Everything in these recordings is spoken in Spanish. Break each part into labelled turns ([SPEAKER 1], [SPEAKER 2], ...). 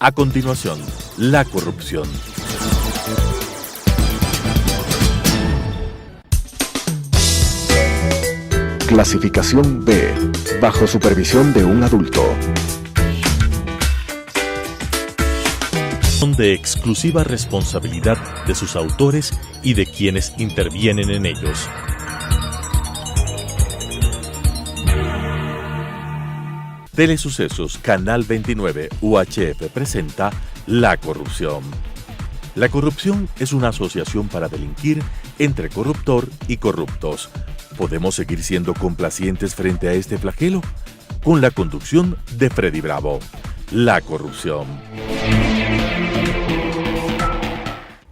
[SPEAKER 1] A continuación, la corrupción.
[SPEAKER 2] Clasificación B, bajo supervisión de un adulto.
[SPEAKER 1] Son de exclusiva responsabilidad de sus autores y de quienes intervienen en ellos. Telesucesos, Canal 29, UHF presenta La Corrupción. La corrupción es una asociación para delinquir entre corruptor y corruptos. ¿Podemos seguir siendo complacientes frente a este flagelo? Con la conducción de Freddy Bravo. La corrupción.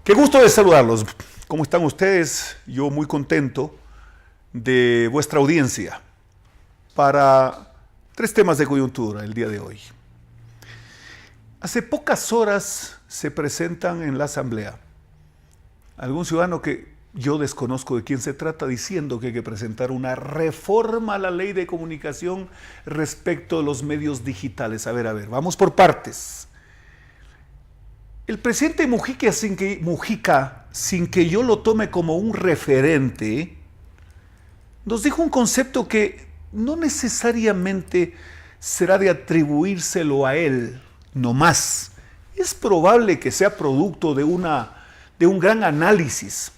[SPEAKER 3] Qué gusto de saludarlos. ¿Cómo están ustedes? Yo muy contento de vuestra audiencia para 3 temas de coyuntura el día de hoy. Hace pocas horas se presentan en la Asamblea algún ciudadano que yo desconozco de quién se trata, diciendo que hay que presentar una reforma a la ley de comunicación respecto a los medios digitales. A ver, vamos por partes. El presidente Mujica, sin que yo lo tome como un referente, nos dijo un concepto que no necesariamente será de atribuírselo a él, no más. Es probable que sea producto de un gran análisis.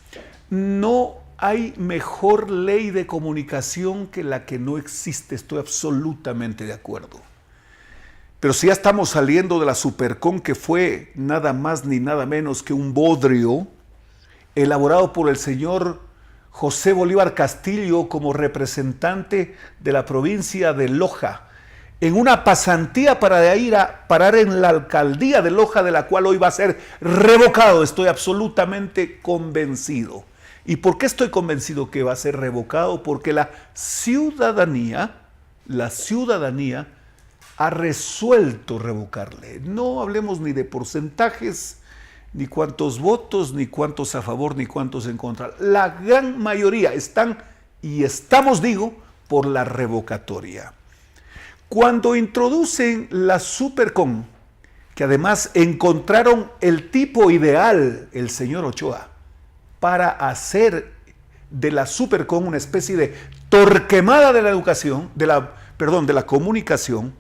[SPEAKER 3] No hay mejor ley de comunicación que la que no existe, estoy absolutamente de acuerdo. Pero si ya estamos saliendo de la Supercom, que fue nada más ni nada menos que un bodrio elaborado por el señor José Bolívar Castillo como representante de la provincia de Loja, en una pasantía para ir a parar en la alcaldía de Loja, de la cual hoy va a ser revocado. Estoy absolutamente convencido. ¿Y por qué estoy convencido que va a ser revocado? Porque la ciudadanía ha resuelto revocarle. No hablemos ni de porcentajes, ni cuántos votos, ni cuántos a favor, ni cuántos en contra. La gran mayoría estamos, por la revocatoria. Cuando introducen la Supercom, que además encontraron el tipo ideal, el señor Ochoa, para hacer de la Supercom una especie de Torquemada de la educación, de la comunicación,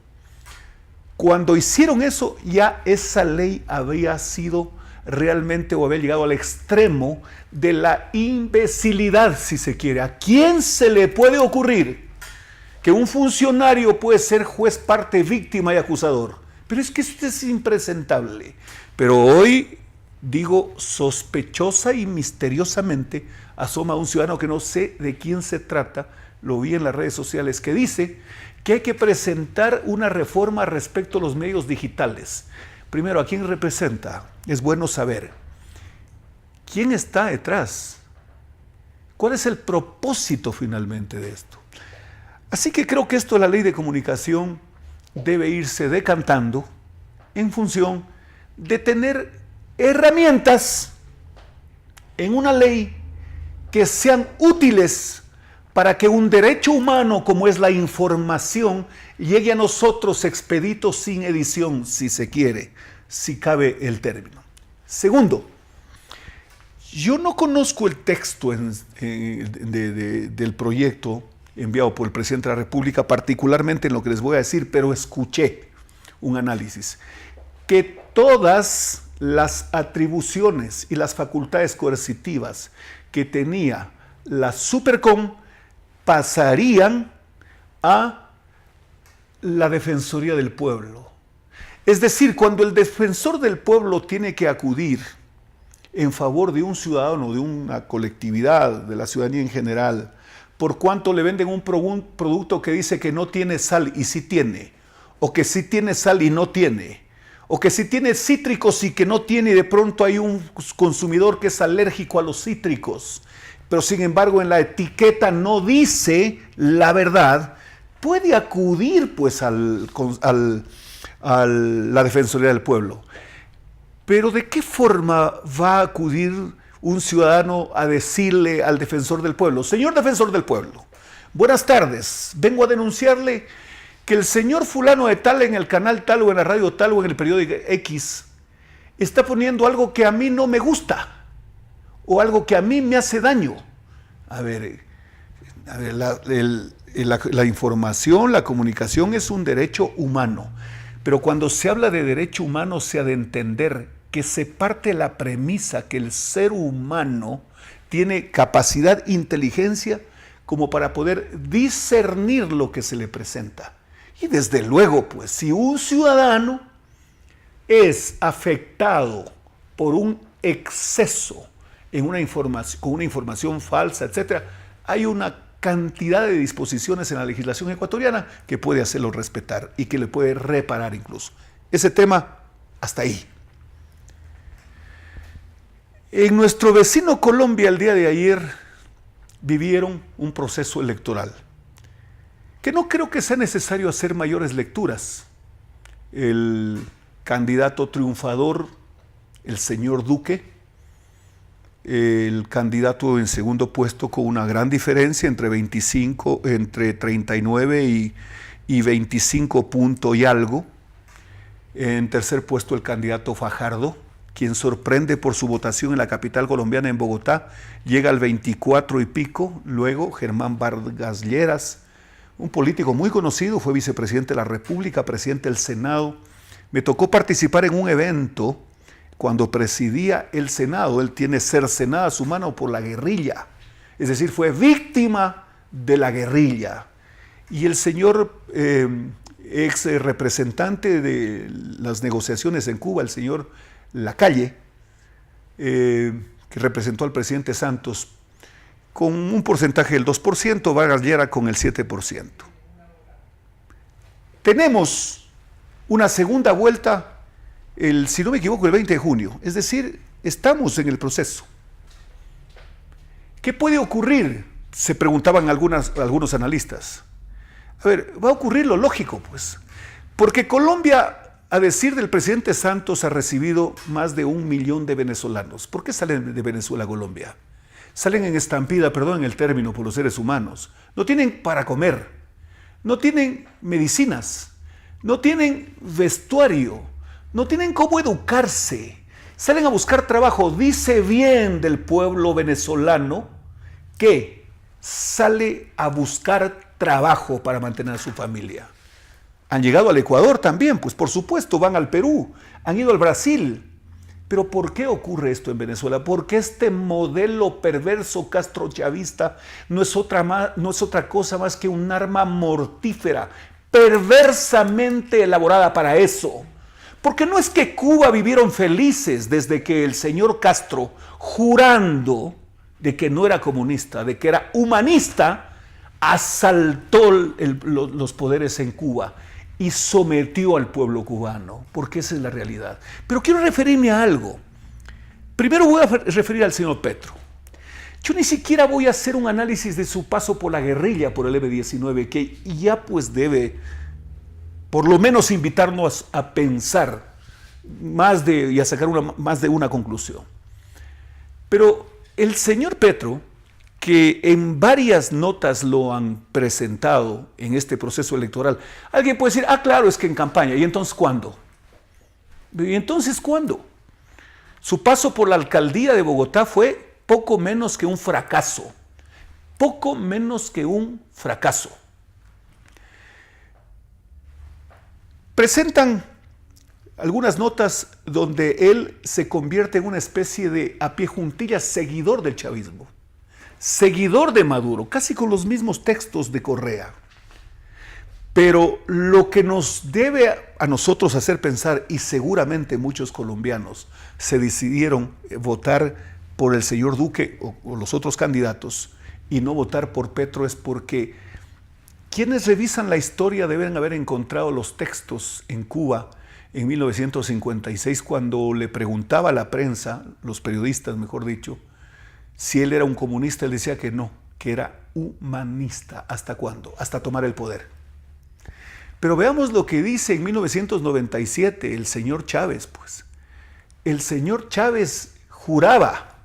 [SPEAKER 3] cuando hicieron eso, ya esa ley había sido realmente, o había llegado al extremo de la imbecilidad, si se quiere. ¿A quién se le puede ocurrir que un funcionario puede ser juez, parte, víctima y acusador? Pero es que esto es impresentable. Pero hoy, sospechosa y misteriosamente, asoma un ciudadano que no sé de quién se trata, lo vi en las redes sociales, que dice que hay que presentar una reforma respecto a los medios digitales. Primero, ¿a quién representa? Es bueno saber. ¿Quién está detrás? ¿Cuál es el propósito finalmente de esto? Así que creo que esto de la ley de comunicación debe irse decantando en función de tener herramientas en una ley que sean útiles para que un derecho humano como es la información llegue a nosotros expedito, sin edición, si se quiere, si cabe el término. Segundo, yo no conozco el texto del proyecto enviado por el presidente de la República, particularmente en lo que les voy a decir, pero escuché un análisis, que todas las atribuciones y las facultades coercitivas que tenía la Supercom pasarían a la Defensoría del Pueblo. Es decir, cuando el defensor del pueblo tiene que acudir en favor de un ciudadano, de una colectividad, de la ciudadanía en general, por cuanto le venden un producto que dice que no tiene sal y sí tiene, o que sí tiene sal y no tiene, o que sí tiene cítricos y que no tiene, y de pronto hay un consumidor que es alérgico a los cítricos, pero sin embargo en la etiqueta no dice la verdad, puede acudir pues a la Defensoría del Pueblo. Pero ¿de qué forma va a acudir un ciudadano a decirle al defensor del pueblo: señor defensor del pueblo, buenas tardes, vengo a denunciarle que el señor fulano de tal en el canal tal o en la radio tal o en el periódico X está poniendo algo que a mí no me gusta o algo que a mí me hace daño. A ver, la información, la comunicación es un derecho humano, pero cuando se habla de derecho humano se ha de entender que se parte la premisa que el ser humano tiene capacidad, inteligencia, como para poder discernir lo que se le presenta. Y desde luego, pues, si un ciudadano es afectado por un exceso en con una información falsa, etc., hay una cantidad de disposiciones en la legislación ecuatoriana que puede hacerlo respetar y que le puede reparar incluso. Ese tema, hasta ahí. En nuestro vecino Colombia, el día de ayer, vivieron un proceso electoral que no creo que sea necesario hacer mayores lecturas. El candidato triunfador, el señor Duque, el candidato en segundo puesto con una gran diferencia entre 39 y 25 puntos y algo. En tercer puesto el candidato Fajardo, quien sorprende por su votación en la capital colombiana, en Bogotá, llega al 24 y pico. Luego Germán Vargas Lleras, un político muy conocido, fue vicepresidente de la República, presidente del Senado. Me tocó participar en un evento cuando presidía el Senado. Él tiene cercenada su mano por la guerrilla, es decir, fue víctima de la guerrilla. Y el señor ex representante de las negociaciones en Cuba, el señor Lacalle, que representó al presidente Santos, con un porcentaje del 2%, Vargas Lleras con el 7%. Tenemos una segunda vuelta, si no me equivoco, el 20 de junio. Es decir, estamos en el proceso. ¿Qué puede ocurrir? Se preguntaban algunos analistas. A ver, va a ocurrir lo lógico, pues. Porque Colombia, a decir del presidente Santos, ha recibido más de 1 millón de venezolanos. ¿Por qué salen de Venezuela a Colombia? Salen en estampida, perdón el término, por los seres humanos. No tienen para comer, no tienen medicinas, no tienen vestuario, no tienen cómo educarse. Salen a buscar trabajo. Dice bien del pueblo venezolano que sale a buscar trabajo para mantener a su familia. Han llegado al Ecuador también, pues por supuesto, van al Perú, han ido al Brasil. Pero ¿por qué ocurre esto en Venezuela? Porque este modelo perverso castrochavista no es otra cosa más que un arma mortífera, perversamente elaborada para eso. Porque no es que Cuba vivieron felices desde que el señor Castro, jurando de que no era comunista, de que era humanista, asaltó los poderes en Cuba y sometió al pueblo cubano, porque esa es la realidad. Pero quiero referirme a algo. Primero voy a referir al señor Petro. Yo ni siquiera voy a hacer un análisis de su paso por la guerrilla, por el M-19, que ya pues debe, por lo menos, invitarnos a pensar y a sacar más de una conclusión. Pero el señor Petro, que en varias notas lo han presentado en este proceso electoral, alguien puede decir, claro, es que en campaña. ¿Y entonces cuándo? ¿Y entonces cuándo? Su paso por la alcaldía de Bogotá fue poco menos que un fracaso. Poco menos que un fracaso. Presentan algunas notas donde él se convierte en una especie de, a pie juntillas, seguidor del chavismo. Seguidor de Maduro, casi con los mismos textos de Correa. Pero lo que nos debe a nosotros hacer pensar, y seguramente muchos colombianos se decidieron votar por el señor Duque o los otros candidatos y no votar por Petro, es porque quienes revisan la historia deben haber encontrado los textos en Cuba en 1956, cuando le preguntaba a la prensa, los periodistas mejor dicho, si él era un comunista. Él decía que no, que era humanista. ¿Hasta cuándo? Hasta tomar el poder. Pero veamos lo que dice en 1997 el señor Chávez, pues. El señor Chávez juraba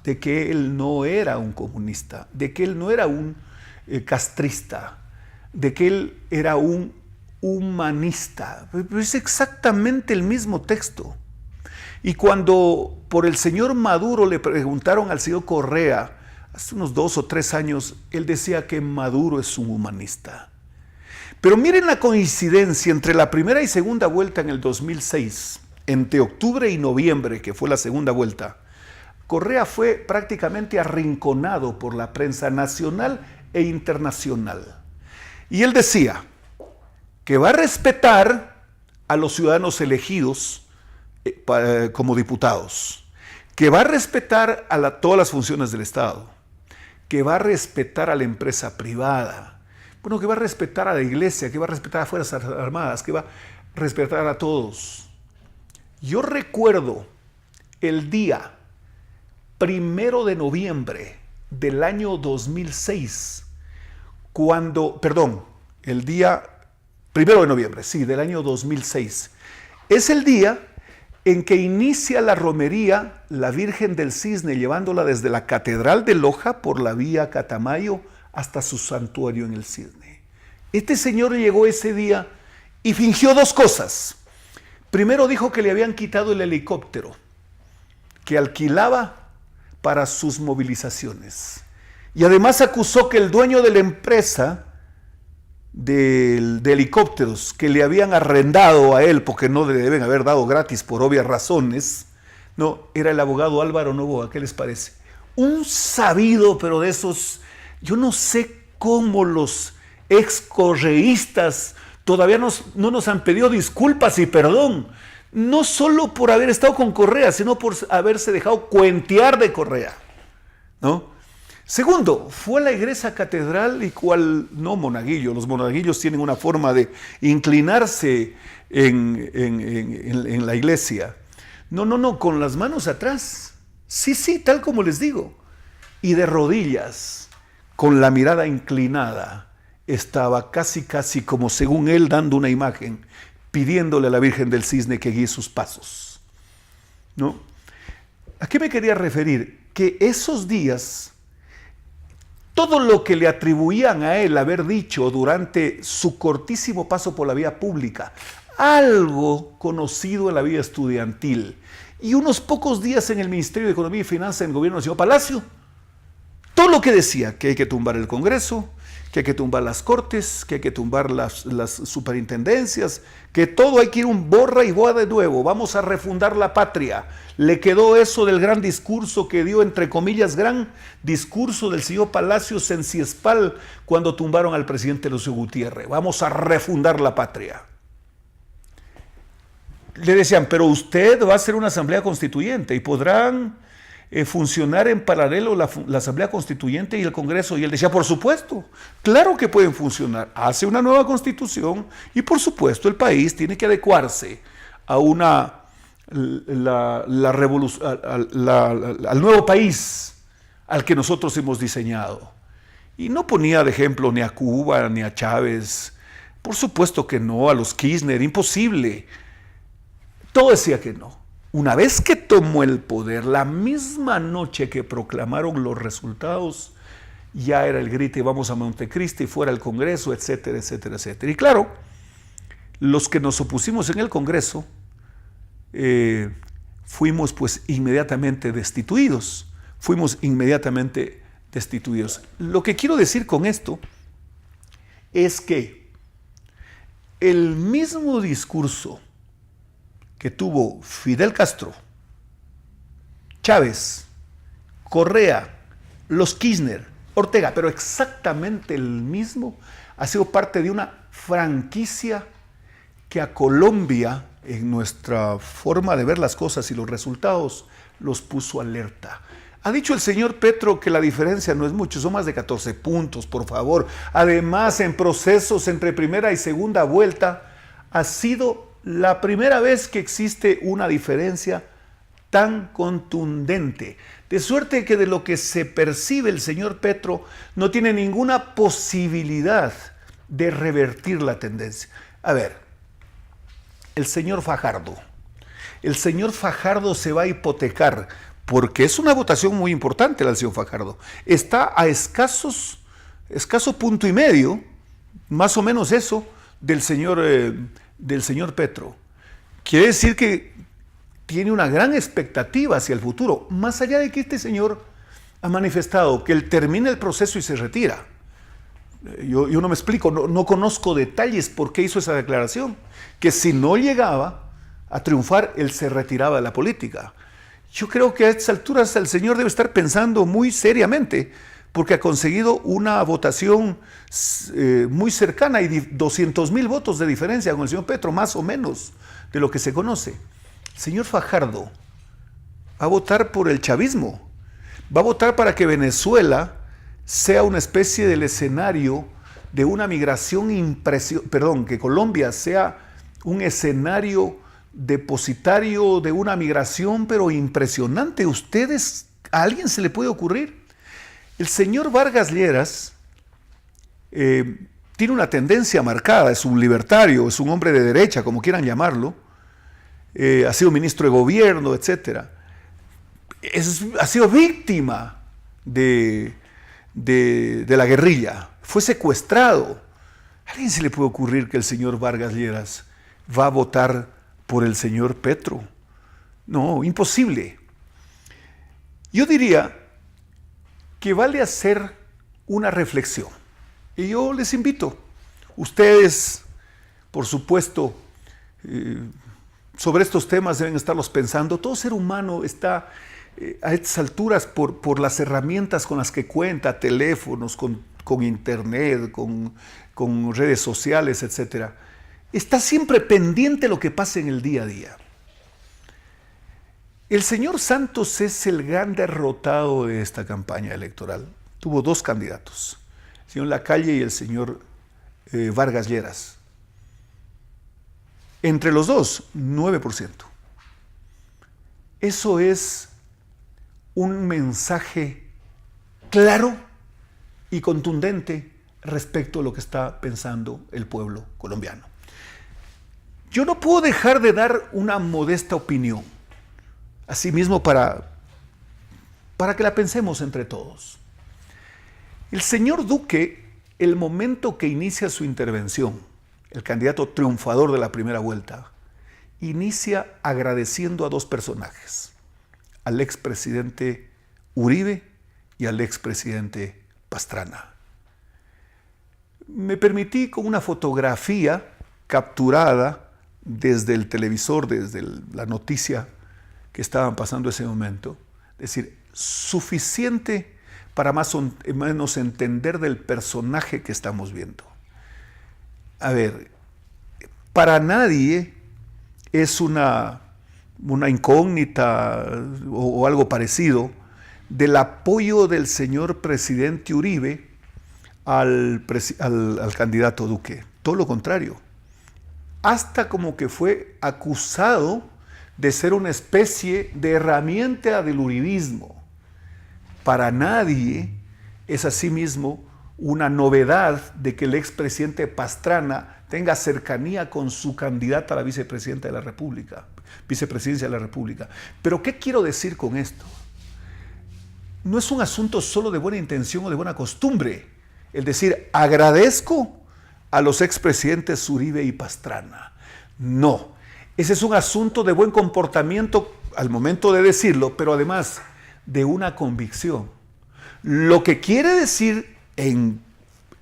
[SPEAKER 3] de que él no era un comunista, de que él no era un castrista, de que él era un humanista. Pero es exactamente el mismo texto. Y cuando por el señor Maduro le preguntaron al señor Correa, hace unos 2 o 3 años, él decía que Maduro es un humanista. Pero miren la coincidencia entre la primera y segunda vuelta en el 2006, entre octubre y noviembre, que fue la segunda vuelta. Correa fue prácticamente arrinconado por la prensa nacional e internacional. Y él decía que va a respetar a los ciudadanos elegidos como diputados, que va a respetar a todas las funciones del Estado, que va a respetar a la empresa privada, bueno, que va a respetar a la iglesia, que va a respetar a las Fuerzas Armadas, que va a respetar a todos. Yo recuerdo el día 1 de noviembre del año 2006, el día 1 de noviembre, sí, del año 2006, es el día en que inicia la romería la Virgen del Cisne, llevándola desde la Catedral de Loja por la vía Catamayo hasta su santuario en el Cisne. Este señor llegó ese día y fingió 2 cosas. Primero dijo que le habían quitado el helicóptero que alquilaba para sus movilizaciones. Y además acusó que el dueño de la empresa de helicópteros que le habían arrendado a él, porque no le deben haber dado gratis por obvias razones, no, era el abogado Álvaro Noboa. ¿Qué les parece? Un sabido, pero de esos, yo no sé cómo los excorreístas todavía no nos han pedido disculpas y perdón, no solo por haber estado con Correa, sino por haberse dejado cuentear de Correa, ¿no? Segundo, fue a la iglesia catedral y no monaguillo, los monaguillos tienen una forma de inclinarse en la iglesia. No, con las manos atrás. Sí, tal como les digo. Y de rodillas, con la mirada inclinada, estaba casi como según él dando una imagen, pidiéndole a la Virgen del Cisne que guíe sus pasos, ¿no? ¿A qué me quería referir? Que esos días, todo lo que le atribuían a él haber dicho durante su cortísimo paso por la vía pública, algo conocido en la vida estudiantil, y unos pocos días en el Ministerio de Economía y Finanzas en el gobierno del señor Palacio, todo lo que decía, que hay que tumbar el Congreso, que hay que tumbar las cortes, que hay que tumbar las superintendencias, que todo hay que ir un borra y boa de nuevo, vamos a refundar la patria. Le quedó eso del gran discurso que dio, entre comillas, gran discurso del señor Palacios en Ciespal cuando tumbaron al presidente Lucio Gutiérrez. Vamos a refundar la patria. Le decían, pero usted va a hacer una asamblea constituyente y podrán funcionar en paralelo la Asamblea Constituyente y el Congreso. Y él decía, por supuesto, claro que pueden funcionar. Hace una nueva constitución y por supuesto el país tiene que adecuarse a al nuevo país al que nosotros hemos diseñado. Y no ponía de ejemplo ni a Cuba ni a Chávez. Por supuesto que no, a los Kirchner, imposible. Todo decía que no. Una vez que tomó el poder, la misma noche que proclamaron los resultados, ya era el grito y vamos a Montecristi y fuera el Congreso, etcétera, etcétera, etcétera. Y claro, los que nos opusimos en el Congreso fuimos pues inmediatamente destituidos. Lo que quiero decir con esto es que el mismo discurso que tuvo Fidel Castro, Chávez, Correa, los Kirchner, Ortega, pero exactamente el mismo, ha sido parte de una franquicia que a Colombia, en nuestra forma de ver las cosas y los resultados, los puso alerta. Ha dicho el señor Petro que la diferencia no es mucho, son más de 14 puntos, por favor. Además, en procesos entre primera y segunda vuelta, ha sido la primera vez que existe una diferencia tan contundente. De suerte que de lo que se percibe el señor Petro no tiene ninguna posibilidad de revertir la tendencia. A ver, el señor Fajardo se va a hipotecar porque es una votación muy importante la del señor Fajardo. Está a escaso punto y medio Más o menos eso del señor Petro. Quiere decir que tiene una gran expectativa hacia el futuro, más allá de que este señor ha manifestado que él termina el proceso y se retira. Yo no me explico, no conozco detalles por qué hizo esa declaración, que si no llegaba a triunfar, él se retiraba de la política. Yo creo que a estas alturas el señor debe estar pensando muy seriamente, porque ha conseguido una votación muy cercana y 200,000 votos de diferencia con el señor Petro, más o menos de lo que se conoce. El señor Fajardo va a votar por el chavismo, va a votar para que Venezuela sea una especie del escenario de una migración que Colombia sea un escenario depositario de una migración, pero impresionante. ¿A alguien se le puede ocurrir? El señor Vargas Lleras tiene una tendencia marcada, es un libertario, es un hombre de derecha, como quieran llamarlo, ha sido ministro de gobierno, etc. Ha sido víctima de la guerrilla, fue secuestrado. ¿A alguien se le puede ocurrir que el señor Vargas Lleras va a votar por el señor Petro? No, imposible. Yo diría que vale hacer una reflexión. Y yo les invito, ustedes, por supuesto, sobre estos temas deben estarlos pensando. Todo ser humano está a estas alturas por las herramientas con las que cuenta, teléfonos, con internet, con redes sociales, etc. Está siempre pendiente de lo que pasa en el día a día. El señor Santos es el gran derrotado de esta campaña electoral. Tuvo 2 candidatos, el señor Lacalle y el señor Vargas Lleras. Entre los dos, 9%. Eso es un mensaje claro y contundente respecto a lo que está pensando el pueblo colombiano. Yo no puedo dejar de dar una modesta opinión, asimismo para que la pensemos entre todos. El señor Duque, el momento que inicia su intervención, el candidato triunfador de la primera vuelta, inicia agradeciendo a 2 personajes, al expresidente Uribe y al expresidente Pastrana. Me permití con una fotografía capturada desde el televisor, desde la noticia que estaban pasando ese momento, es decir, suficiente para más o menos entender del personaje que estamos viendo. A ver, para nadie es una incógnita o algo parecido del apoyo del señor presidente Uribe al candidato Duque. Todo lo contrario. Hasta como que fue acusado de ser una especie de herramienta del uribismo. Para nadie es asimismo una novedad de que el expresidente Pastrana tenga cercanía con su candidata a la vicepresidencia de la República. Pero ¿qué quiero decir con esto? No es un asunto solo de buena intención o de buena costumbre. El decir, agradezco a los expresidentes Uribe y Pastrana. No, ese es un asunto de buen comportamiento al momento de decirlo, pero además de una convicción. Lo que quiere decir en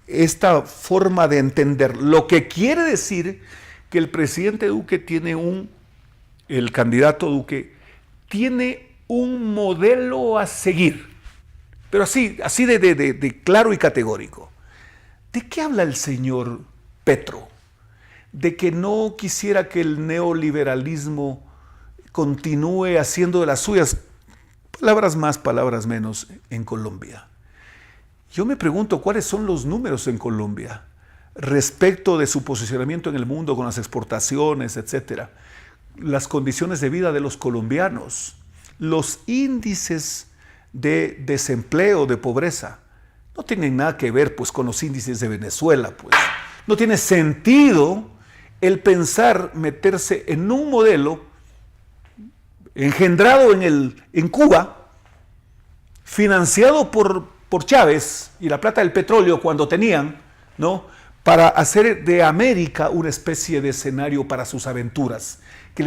[SPEAKER 3] esta forma de entender, lo que quiere decir que el presidente Duque el candidato Duque, tiene un modelo a seguir, pero así de claro y categórico. ¿De qué habla el señor Petro? De que no quisiera que el neoliberalismo continúe haciendo de las suyas, palabras más, palabras menos, en Colombia. Yo me pregunto cuáles son los números en Colombia respecto de su posicionamiento en el mundo con las exportaciones, etcétera, las condiciones de vida de los colombianos, los índices de desempleo, de pobreza, no tienen nada que ver pues con los índices de Venezuela, pues. No tiene sentido el pensar meterse en un modelo engendrado en Cuba, financiado por Chávez y la plata del petróleo cuando tenían, ¿no?, para hacer de América una especie de escenario para sus aventuras, que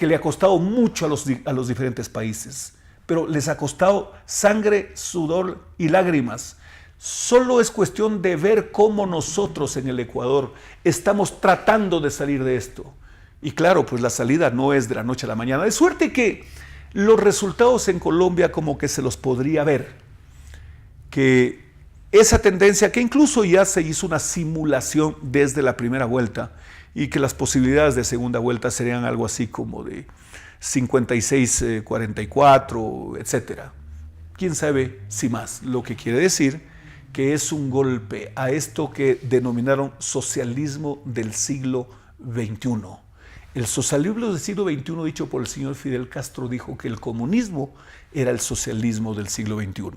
[SPEAKER 3] le ha costado mucho a los diferentes países, pero les ha costado sangre, sudor y lágrimas. Solo es cuestión de ver cómo nosotros en el Ecuador estamos tratando de salir de esto. Y claro, pues la salida no es de la noche a la mañana. De suerte que los resultados en Colombia como que se los podría ver. Que esa tendencia, que incluso ya se hizo una simulación desde la primera vuelta, y que las posibilidades de segunda vuelta serían algo así como de 56-44, etcétera. Quién sabe si más. Lo que quiere decir que es un golpe a esto que denominaron socialismo del siglo XXI. El socialismo del siglo XXI, dicho por el señor Fidel Castro, dijo que el comunismo era el socialismo del siglo XXI.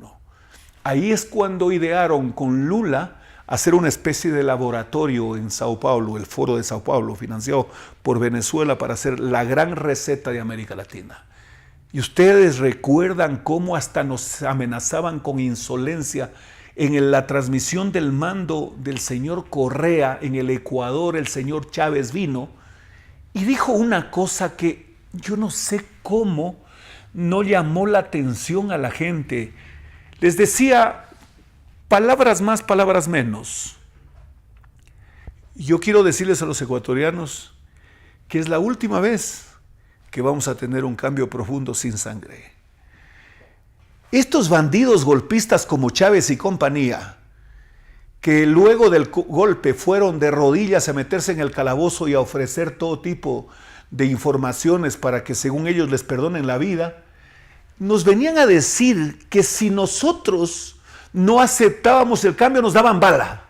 [SPEAKER 3] Ahí es cuando idearon con Lula hacer una especie de laboratorio en Sao Paulo, el Foro de Sao Paulo, financiado por Venezuela, para hacer la gran receta de América Latina. Y ustedes recuerdan cómo hasta nos amenazaban con insolencia en la transmisión del mando del señor Correa en el Ecuador. El señor Chávez vino y dijo una cosa que yo no sé cómo no llamó la atención a la gente. Les decía, palabras más, palabras menos. Yo quiero decirles a los ecuatorianos que es la última vez que vamos a tener un cambio profundo sin sangre. Estos bandidos golpistas como Chávez y compañía, que luego del golpe fueron de rodillas a meterse en el calabozo y a ofrecer todo tipo de informaciones para que según ellos les perdonen la vida, nos venían a decir que si nosotros no aceptábamos el cambio nos daban bala.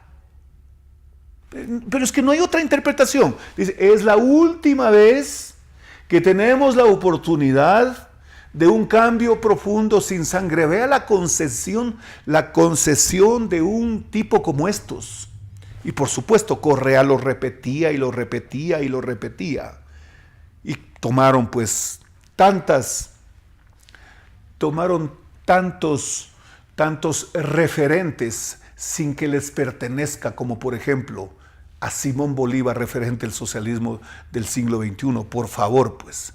[SPEAKER 3] Pero es que no hay otra interpretación. Dice, es la última vez que tenemos la oportunidad de un cambio profundo sin sangre. Vea la concesión de un tipo como estos. Y por supuesto Correa lo repetía y lo repetía y lo repetía. Y tomaron pues tantos referentes sin que les pertenezca, como por ejemplo a Simón Bolívar, referente del socialismo del siglo XXI. Por favor, pues,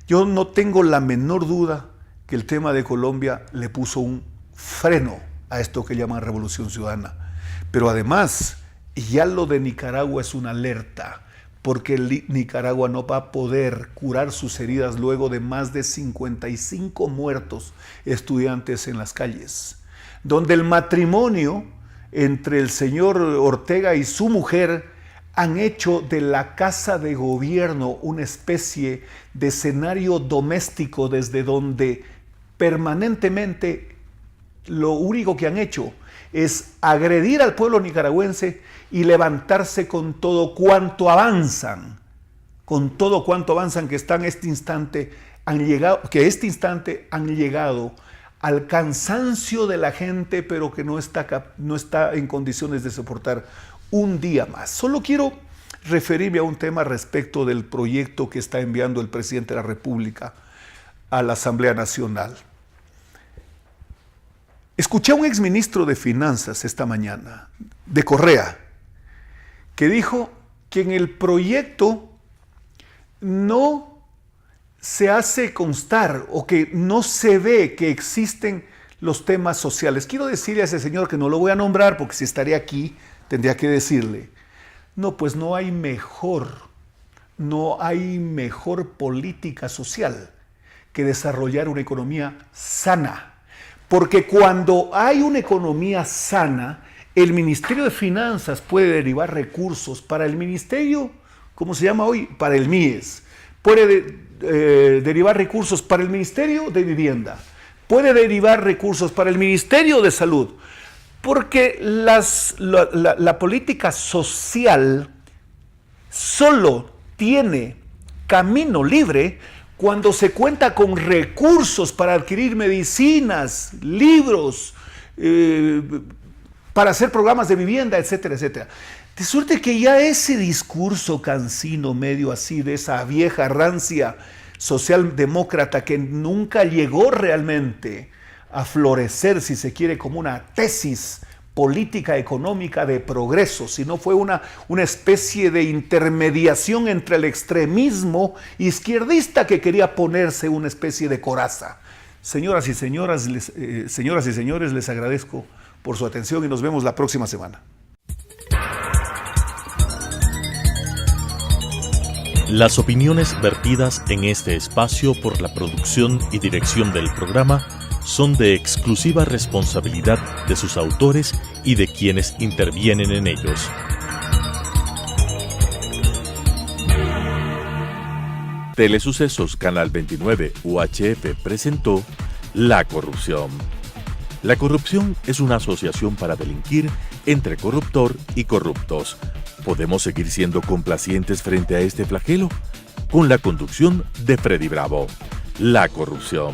[SPEAKER 3] yo no tengo la menor duda que el tema de Colombia le puso un freno a esto que llaman Revolución Ciudadana. Pero además, ya lo de Nicaragua es una alerta, porque Nicaragua no va a poder curar sus heridas luego de más de 55 muertos estudiantes en las calles, donde el matrimonio entre el señor Ortega y su mujer han hecho de la casa de gobierno una especie de escenario doméstico desde donde permanentemente lo único que han hecho es agredir al pueblo nicaragüense y levantarse con todo cuanto avanzan, que están este instante han llegado al cansancio de la gente, pero que no está en condiciones de soportar un día más. Solo quiero referirme a un tema respecto del proyecto que está enviando el presidente de la República a la Asamblea Nacional. Escuché a un exministro de Finanzas esta mañana, de Correa, que dijo que en el proyecto no se hace constar o que no se ve que existen los temas sociales. Quiero decirle a ese señor, que no lo voy a nombrar porque si estaría aquí tendría que decirle, no, pues no hay mejor política social que desarrollar una economía sana. Porque cuando hay una economía sana, el Ministerio de Finanzas puede derivar recursos para el ministerio, ¿cómo se llama hoy? Para el MIES. Puede derivar recursos para el Ministerio de Vivienda. Puede derivar recursos para el Ministerio de Salud. Porque la política social solo tiene camino libre cuando se cuenta con recursos para adquirir medicinas, libros, para hacer programas de vivienda, etcétera, etcétera. De suerte que ya ese discurso cansino, medio así, de esa vieja rancia socialdemócrata que nunca llegó realmente a florecer, si se quiere, como una tesis política económica de progreso, sino fue una especie de intermediación entre el extremismo izquierdista que quería ponerse una especie de coraza. Señoras y señores, les agradezco por su atención y nos vemos la próxima semana.
[SPEAKER 1] Las opiniones vertidas en este espacio por la producción y dirección del programa son de exclusiva responsabilidad de sus autores y de quienes intervienen en ellos. Telesucesos Canal 29 UHF presentó La Corrupción. La corrupción es una asociación para delinquir entre corruptor y corruptos. ¿Podemos seguir siendo complacientes frente a este flagelo? Con la conducción de Freddy Bravo. La Corrupción.